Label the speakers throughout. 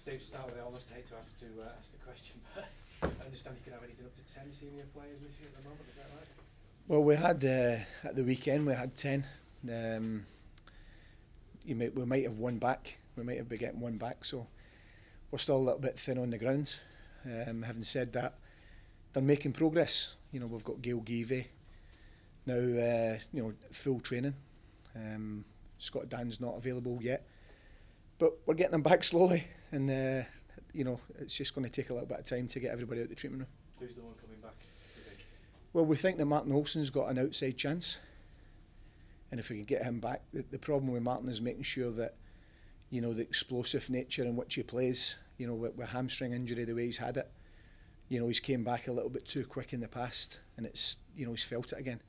Speaker 1: Steve, to start with, I almost hate to have to ask the question, but I understand you can have anything up to 10 senior players missing at the moment, is that right?
Speaker 2: Well, we had at the weekend we had 10. We might have one back. We might have been getting one back, so we're still a little bit thin on the ground. Having said that, they're making progress. You know, we've got Gail Geevey now. Full training. Scott Dan's not available yet, but we're getting them back slowly, and it's just going to take a little bit of time to get everybody out the treatment room.
Speaker 1: Who's the one coming back, do you think?
Speaker 2: Well, we think that Martin Olsen's got an outside chance, and if we can get him back, the problem with Martin is making sure that, you know, the explosive nature in which he plays, you know, with hamstring injury, the way he's had it, you know, he's came back a little bit too quick in the past, and it's, you know, he's felt it again,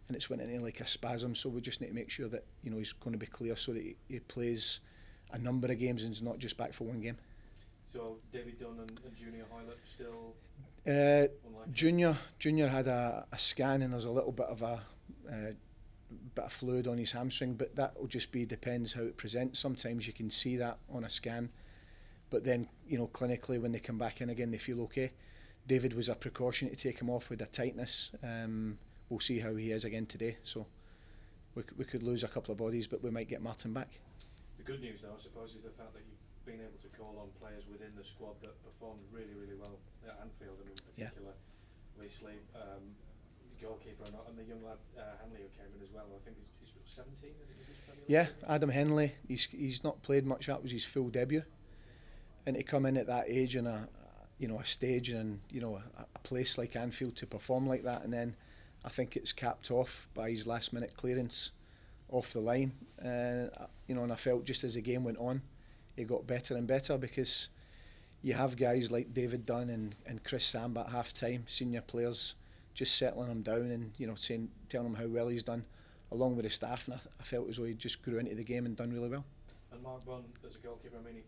Speaker 2: and it's went into like a spasm. So we just need to make sure that, you know, he's going to be clear so that he plays a number of games and is not just back for one game.
Speaker 1: So David Dunn and Junior Hoylett still
Speaker 2: Junior had a scan, and there's a little bit of bit of fluid on his hamstring, but that will just depends how it presents. Sometimes you can see that on a scan, but then, you know, clinically when they come back in again they feel okay. David was a precaution to take him off with a tightness. We'll see how he is again today, so we could lose a couple of bodies, but we might get Martin back.
Speaker 1: The good news though, I suppose, is the fact that you've been able to call on players within the squad that performed really, really well at Anfield, and in particular, obviously, the goalkeeper and the young lad Hanley who came in as well. I think he's 17. I think he's his Premier League.
Speaker 2: Yeah, Adam Henley. He's not played much. That was his full debut, and to come in at that age and a stage and, you know, a place like Anfield to perform like that, and then I think it's capped off by his last minute clearance off the line. You know, and I felt just as the game went on, he got better and better, because you have guys like David Dunn and Chris Samba at half time, senior players, just settling him down and, you know, telling him how well he's done, along with the staff, and I felt as though he just grew into the game and done really well.
Speaker 1: And Mark Bburn, as a goalkeeper, I mean,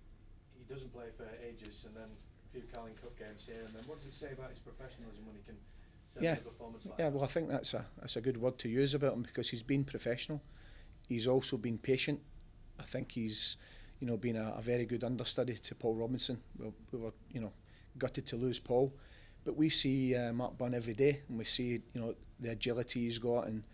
Speaker 1: he doesn't play for ages, and then a few Carling Cup games here and then. What does it say about his professionalism when he can set up a performance like that?
Speaker 2: Yeah, well, I think that's a good word to use about him, because he's been professional. He's also been patient. I think he's, you know, been a very good understudy to Paul Robinson. We were, you know, gutted to lose Paul, but we see Mark Bburn every day, and we see, you know, the agility he's got and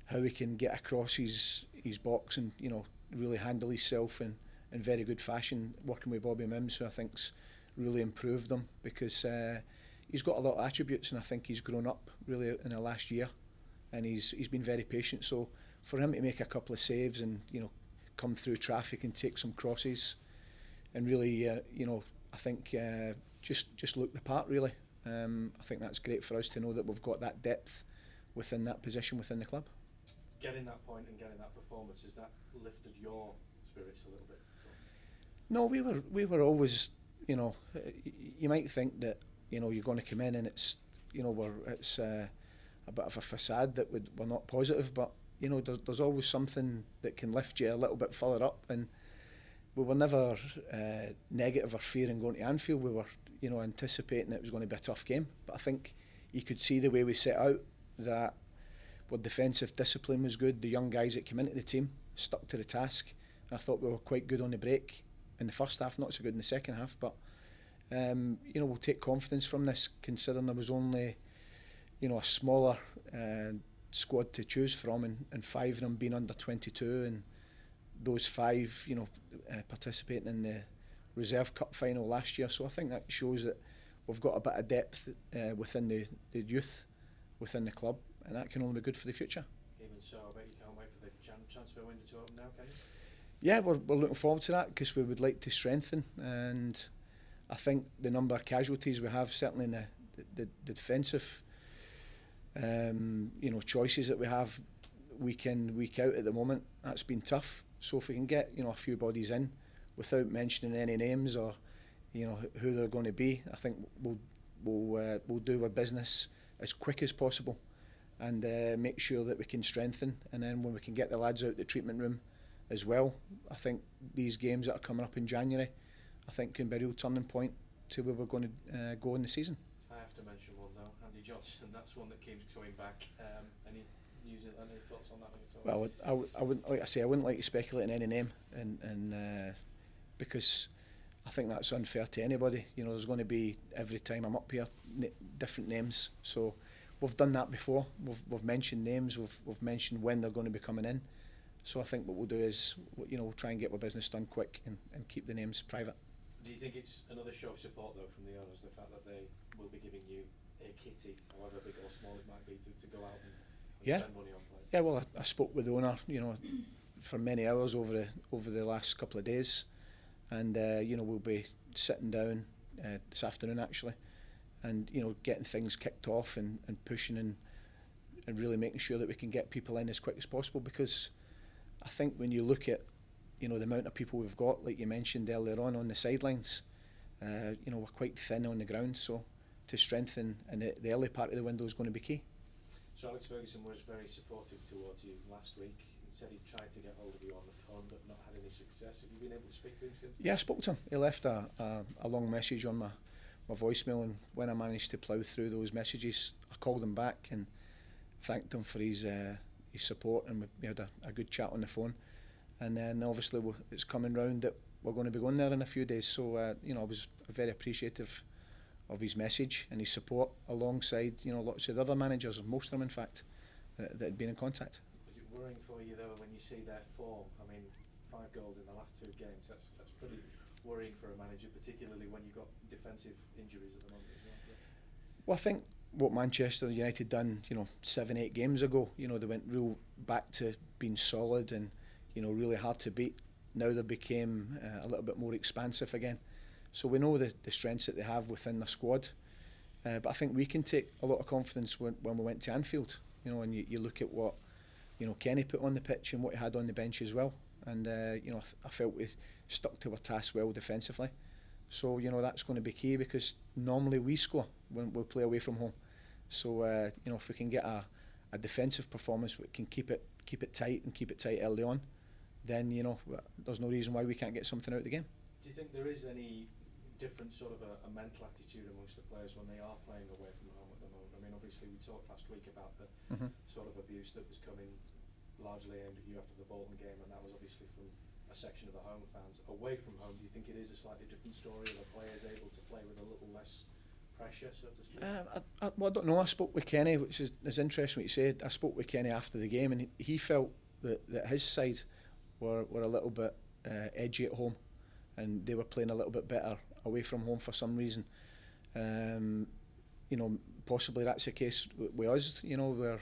Speaker 2: how he can get across his box and, you know, really handle himself in very good fashion. Working with Bobby Mims, who I think's really improved him, because he's got a lot of attributes, and I think he's grown up really in the last year, and he's been very patient. So for him to make a couple of saves and, you know, come through traffic and take some crosses and really, you know, I think just look the part really. I think that's great for us to know that we've got that depth within that position within the club.
Speaker 1: Getting that point and getting that performance, has that lifted your spirits a little bit?
Speaker 2: No, we were always, you know, you might think that, you know, you're going to come in and it's, you know, it's a bit of a facade that we're not positive, but, you know, there's always something that can lift you a little bit further up, and we were never negative or fearing going to Anfield. We were, you know, anticipating it was going to be a tough game, but I think you could see the way we set out that our defensive discipline was good. The young guys that came into the team stuck to the task, and I thought we were quite good on the break in the first half, not so good in the second half, but you know, we'll take confidence from this, considering there was only, you know, a smaller squad to choose from, and 5 of them being under 22, and those 5, you know, participating in the Reserve Cup final last year. So I think that shows that we've got a bit of depth within the youth within the club, and that can only be good for the future.
Speaker 1: Even so, I bet you can't wait for the transfer window to open now, can you?
Speaker 2: Yeah, we're looking forward to that, because we would like to strengthen, and I think the number of casualties we have, certainly in the defensive you know, choices that we have week in, week out at the moment, that's been tough. So if we can get, you know, a few bodies in without mentioning any names or, you know, who they're going to be, I think we'll do our business as quick as possible and make sure that we can strengthen. And then when we can get the lads out the treatment room as well, I think these games that are coming up in January, I think can be a real turning point to where we're going to go in the season.
Speaker 1: I have to mention one though, Andy Johnson. That's one that keeps coming back. Any news? Any thoughts on that one at all?
Speaker 2: Well, I wouldn't, like I say, I wouldn't like to speculate on any name, and because I think that's unfair to anybody. You know, there's going to be, every time I'm up here, different names. So we've done that before. We've mentioned names. We've mentioned when they're going to be coming in. So I think what we'll do is, you know, we'll try and get our business done quick and keep the names private.
Speaker 1: Do you think it's another show of support though from the owners, the fact that they will be giving you a kitty, however big or small it might be, to go out and spend money on players?
Speaker 2: Yeah, well, I spoke with the owner, you know, for many hours over the last couple of days, and you know, we'll be sitting down this afternoon actually, and you know, getting things kicked off and pushing and really making sure that we can get people in as quick as possible, because I think when you look at, you know, the amount of people we've got, like you mentioned earlier on the sidelines, you know, we're quite thin on the ground, so to strengthen in the early part of the window is going to be key.
Speaker 1: So Alex Ferguson was very supportive towards you last week. He said he tried to get hold of you on the phone but not had any success. Have you been able to speak to him since?
Speaker 2: Yeah, I spoke to him. He left a long message on my voicemail, and when I managed to plough through those messages, I called him back and thanked him for his support, and we had a good chat on the phone. And then obviously it's coming round that we're going to be going there in a few days, so you know, I was very appreciative of his message and his support, alongside, you know, lots of the other managers, most of them in fact, that had been in contact.
Speaker 1: Is it worrying for you though when you see their form? I mean, 5 goals in the last 2 games, that's pretty worrying for a manager, particularly when you've got defensive injuries at the moment as well.
Speaker 2: Well, I think what Manchester United done, you know, 7-8 games ago, you know, they went real back to being solid and, you know, really hard to beat. Now they became a little bit more expansive again. So we know the strengths that they have within the squad. But I think we can take a lot of confidence when we went to Anfield. You know, and you look at what, you know, Kenny put on the pitch and what he had on the bench as well. And, you know, I felt we stuck to our task well defensively. So, you know, that's going to be key, because normally we score when we play away from home. So, you know, if we can get a defensive performance, we can keep it tight and keep it tight early on, then, you know, there's no reason why we can't get something out of the game.
Speaker 1: Do you think there is any different sort of a mental attitude amongst the players when they are playing away from home at the moment? I mean, obviously we talked last week about the sort of abuse that was coming largely aimed at you after the Bolton game, and that was obviously from a section of the home fans. Away from home, do you think it is a slightly different story? Are the players able to play with a little less pressure, so to speak?
Speaker 2: Well, I don't know. I spoke with Kenny, which is interesting what you said. I spoke with Kenny after the game, and he felt that his side were a little bit edgy at home, and they were playing a little bit better away from home for some reason. You know, possibly that's the case with us, you know, where,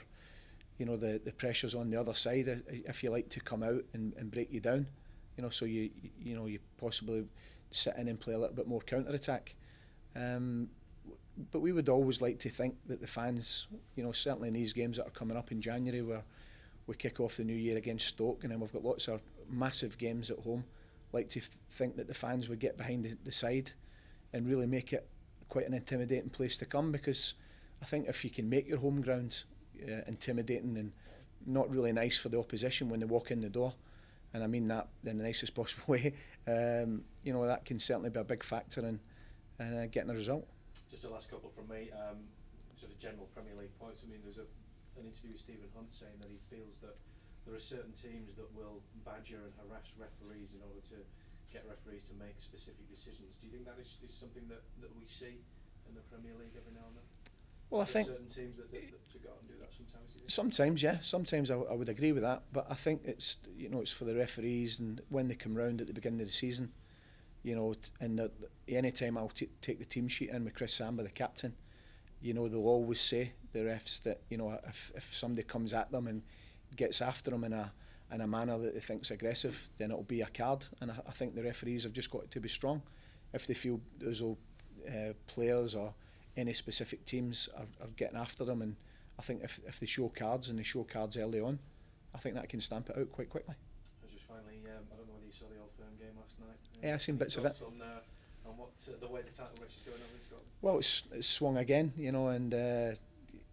Speaker 2: you know, the pressure's on the other side, if you like, to come out and break you down, you know, so you know, you possibly sit in and play a little bit more counter-attack. But we would always like to think that the fans, you know, certainly in these games that are coming up in January, where we kick off the new year against Stoke, and then we've got lots of massive games at home, like to think that the fans would get behind the side and really make it quite an intimidating place to come, because I think if you can make your home ground intimidating and not really nice for the opposition when they walk in the door, and I mean that in the nicest possible way, you know, that can certainly be a big factor in getting a result.
Speaker 1: Just a last couple from me, sort of general Premier League points. I mean, there's an interview with Stephen Hunt saying that he feels that there are certain teams that will badger and harass referees in order to get referees to make specific decisions. Do you think that is something that we see in the Premier League every now and then?
Speaker 2: Well, I think
Speaker 1: certain teams that to go out and do that sometimes.
Speaker 2: Sometimes, yeah. Sometimes I would agree with that, but I think it's, you know, it's for the referees, and when they come round at the beginning of the season, you know, and any time I'll take the team sheet in with Chris Samba, the captain, you know, they'll always say, the refs, that, you know, if somebody comes at them and gets after them in a manner that they think's aggressive, then it'll be a card. And I think the referees have just got to be strong. If they feel those players or any specific teams are getting after them, and I think if they show cards, and they show cards early on, I think that can stamp it out quite quickly.
Speaker 1: Just finally, I don't know whether you saw the Old Firm game last night.
Speaker 2: Yeah, I've seen bits of it.
Speaker 1: On what the way the title race is going on in Scotland?
Speaker 2: Well, it's swung again, you know, and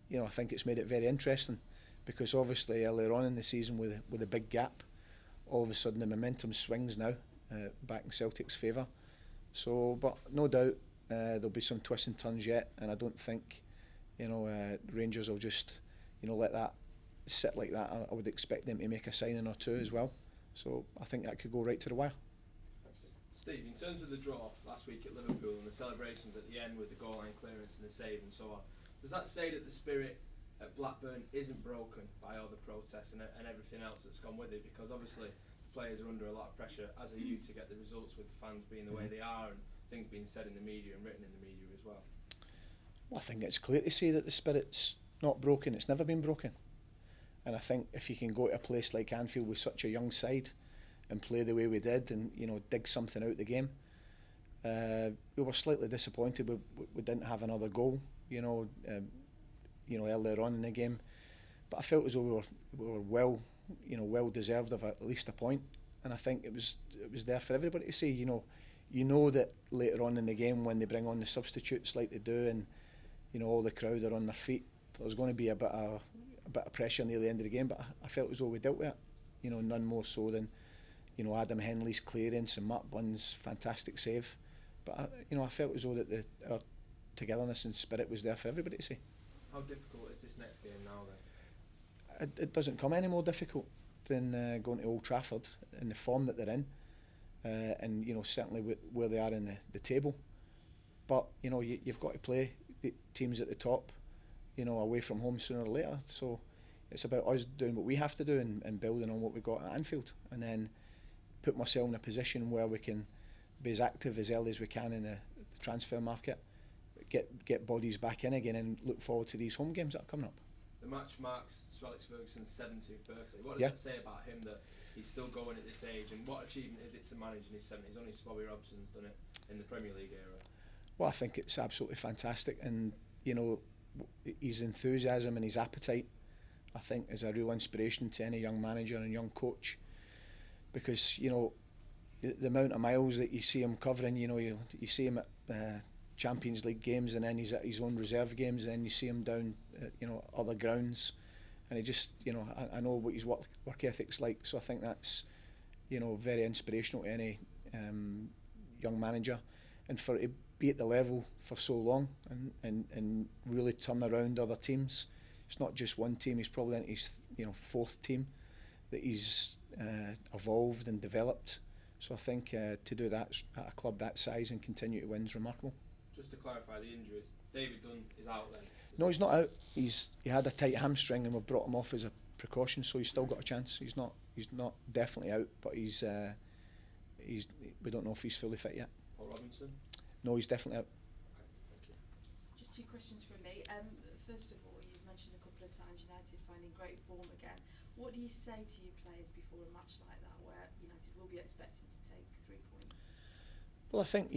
Speaker 2: you know, I think it's made it very interesting, because obviously earlier on in the season with a big gap, all of a sudden the momentum swings now back in Celtic's favour. So, but no doubt there'll be some twists and turns yet, and I don't think, you know, Rangers will just, you know, let that sit like that. I would expect them to make a signing or two as well. So I think that could go right to the wire.
Speaker 3: Steve, in terms of the draw last week at Liverpool and the celebrations at the end with the goal line clearance and the save and so on, does that say that the spirit at Blackburn isn't broken by all the protests and everything else that's gone with it? Because obviously players are under a lot of pressure, as are you, to get the results with the fans being the way they are and things being said in the media and written in the media as well.
Speaker 2: Well, I think it's clear to say that the spirit's not broken. It's never been broken. And I think if you can go to a place like Anfield with such a young side and play the way we did and, you know, dig something out the game, we were slightly disappointed we didn't have another goal, earlier on in the game. But I felt as though we were well deserved of at least a point. And I think it was there for everybody to see. You know that later on in the game when they bring on the substitutes like they do, and all the crowd are on their feet, there's going to be a bit of pressure near the end of the game. But I felt as though we dealt with it. None more so than Adam Henley's clearance and Mark Bunn's fantastic save. But I felt as though that our togetherness and spirit was there for everybody to see.
Speaker 3: How difficult is this next game now then?
Speaker 2: It doesn't come any more difficult than going to Old Trafford in the form that they're in, and certainly where they are in the table. But you've got to play the teams at the top, away from home sooner or later. So it's about us doing what we have to do and building on what we got at Anfield, and then put myself in a position where we can be as active as early as we can in the transfer market, get bodies back in again, and look forward to these home games that are coming up.
Speaker 3: The match marks Sir Alex Ferguson's 70th birthday. What does that say about him, that he's still going at this age, and what achievement is it to manage in his 70s? Only Bobby Robson's done it in the Premier League era. Well,
Speaker 2: I think it's absolutely fantastic, and his enthusiasm and his appetite, I think, is a real inspiration to any young manager and young coach, because the amount of miles that you see him covering, you see him at Champions League games, and then he's at his own reserve games, and then you see him down at, other grounds, and he just, I know what his work ethic's like, so I think that's, very inspirational to any young manager, and for to be at the level for so long and really turn around other teams. It's not just one team, he's probably in his fourth team that he's evolved and developed. So I think to do that at a club that size and continue to win is remarkable.
Speaker 3: Just to clarify the injuries, David Dunn is out then?
Speaker 2: No, he's not out. He had a tight hamstring and we've brought him off as a precaution, so he's still got a chance. He's not definitely out, but he's we don't know if he's fully fit yet.
Speaker 3: Or Robinson?
Speaker 2: No, he's definitely out.
Speaker 3: Okay, thank you.
Speaker 4: Just two questions from me. First of all, you've mentioned a couple of times United finding great form again. What do you say to your players before a match like that, where United will be expecting to take 3 points?
Speaker 2: Well, I think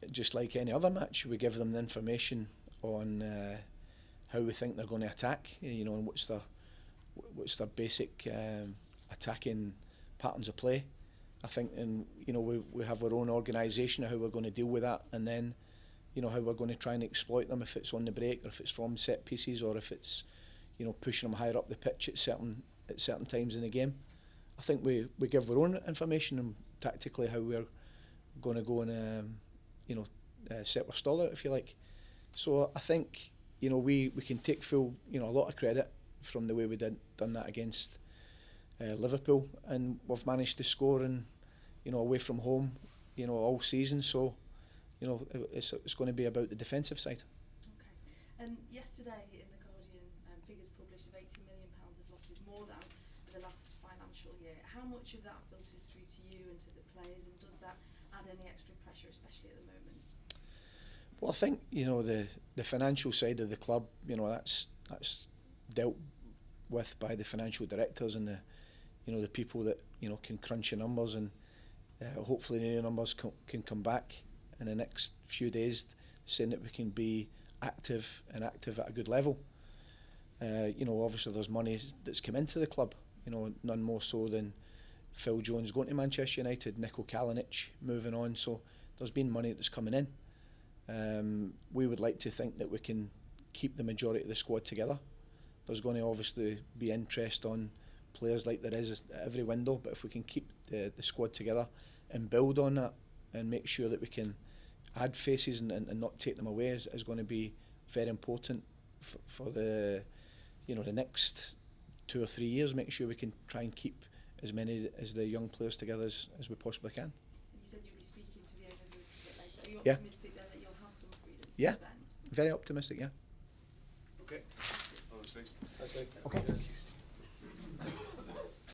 Speaker 2: just like any other match, we give them the information on how we think they're going to attack, and what's their basic attacking patterns of play. I think, and we have our own organisation of how we're going to deal with that, and then how we're going to try and exploit them, if it's on the break or if it's from set pieces or if it's pushing them higher up the pitch at certain times in the game. I think we give our own information and tactically how we're going to go and set our stall out, if you like. So I think we can take full a lot of credit from the way we done that against Liverpool, and we've managed to score and away from home all season. So it's going to be about the defensive side.
Speaker 4: Okay. Yesterday in the Guardian, figures published of £80 million of losses, more than for the last financial year. How much of that filters through to you and to the players, and does that add any extra pressure, especially at the moment?
Speaker 2: Well, I think the financial side of the club, that's dealt with by the financial directors and the people that can crunch the numbers, and hopefully the numbers can come back in the next few days, saying that we can be active at a good level. Obviously there's money that's come into the club, none more so than Phil Jones going to Manchester United, Niko Kalinic moving on, so there's been money that's coming in. We would like to think that we can keep the majority of the squad together. There's going to obviously be interest on players like there is at every window, but if we can keep the squad together and build on that and make sure that we can add faces and not take them away is going to be very important for the the next 2 or 3 years. Make sure we can try and keep as many as the young players together as we possibly can.
Speaker 4: You said you'll be speaking
Speaker 2: Yeah.
Speaker 4: optimistic then that you'll have some freedom to
Speaker 2: Yeah.
Speaker 4: spend?
Speaker 2: Very optimistic, yeah.
Speaker 5: Okay. Well, thanks.
Speaker 2: Okay.
Speaker 3: Cheers.